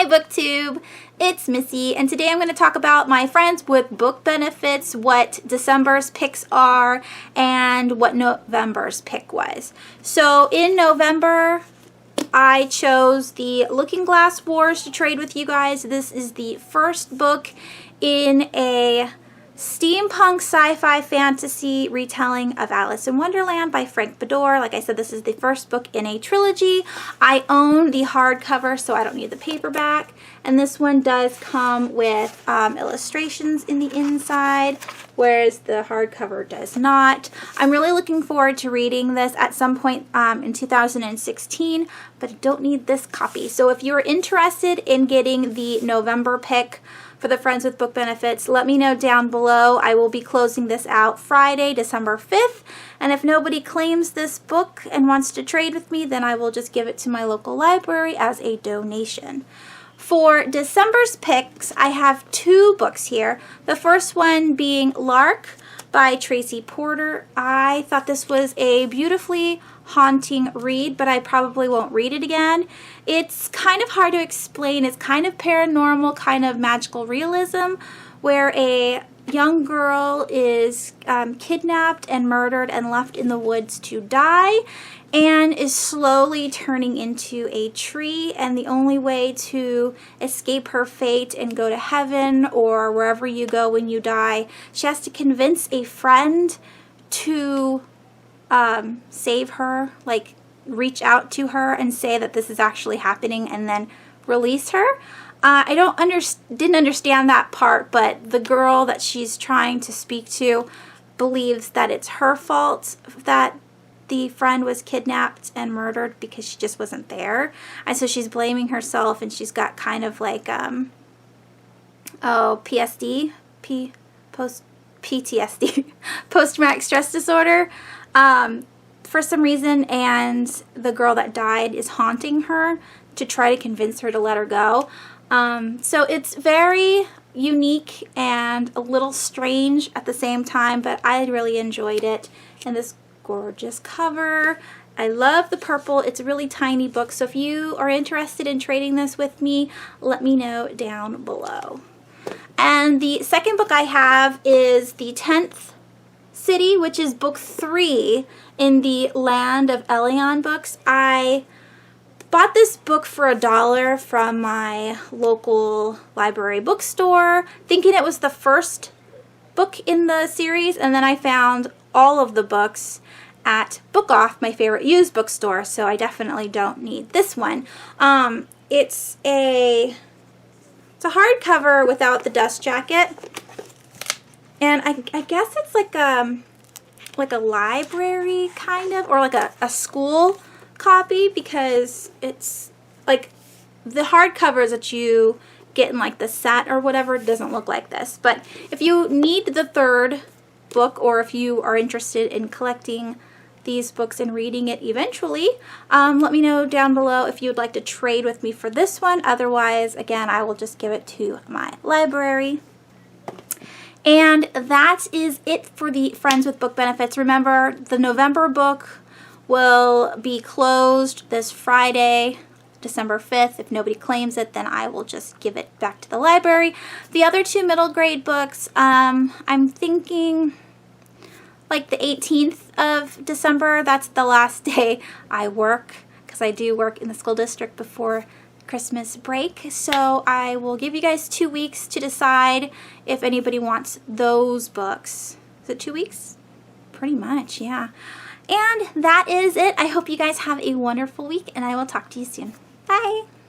Hi BookTube, it's Missy, and today I'm going to talk about my friends with book benefits, what December's picks are, and what November's pick was. So in November, I chose the Looking Glass Wars to trade with you guys. This is the first book in a steampunk sci-fi fantasy retelling of Alice in Wonderland by Frank Bador. Like I said, this is the first book in a trilogy. I own the hardcover, so I don't need the paperback. And this one does come with illustrations in the inside, whereas the hardcover does not. I'm really looking forward to reading this at some point in 2016, but I don't need this copy. So if you're interested in getting the November pick for the Friends with Book Benefits, let me know down below. I will be closing this out Friday, December 5th. And if nobody claims this book and wants to trade with me, then I will just give it to my local library as a donation. For December's picks, I have two books here. The first one being Lark by Tracy Porter. I thought this was a beautifully haunting read, but I probably won't read it again. It's kind of hard to explain. It's kind of paranormal, kind of magical realism, where a young girl is kidnapped and murdered and left in the woods to die, and is slowly turning into a tree, and the only way to escape her fate and go to heaven or wherever you go when you die, she has to convince a friend to save her, like reach out to her and say that this is actually happening and then release her. I didn't understand that part, but the girl that she's trying to speak to believes that it's her fault that the friend was kidnapped and murdered because she just wasn't there. And so she's blaming herself, and she's got kind of like PTSD, post-traumatic stress disorder, for some reason, and the girl that died is haunting her to try to convince her to let her go. So it's very unique and a little strange at the same time, but I really enjoyed it. And this gorgeous cover. I love the purple. It's a really tiny book, so if you are interested in trading this with me, let me know down below. And the second book I have is The 10th City, which is book 3 in the Land of Elion books. I bought this book for $1 from my local library bookstore, thinking it was the first book in the series, and then I found all of the books at Book Off, my favorite used bookstore, so I definitely don't need this one. It's a hardcover without the dust jacket, and I guess it's like a library kind of, or like a school copy, because it's like the hardcovers that you get in like the set or whatever doesn't look like this. But if you need the third book, or if you are interested in collecting these books and reading it eventually, let me know down below if you would like to trade with me for this one. Otherwise, again, I will just give it to my library. And that is it for the Friends with Book Benefits. Remember, the November book will be closed this Friday, December 5th. If nobody claims it, then I will just give it back to the library. The other two middle grade books, I'm thinking like the 18th of December. That's the last day I work, because I do work in the school district before Christmas break. So I will give you guys 2 weeks to decide if anybody wants those books. Is it 2 weeks? Pretty much, yeah. And that is it. I hope you guys have a wonderful week, and I will talk to you soon. Bye!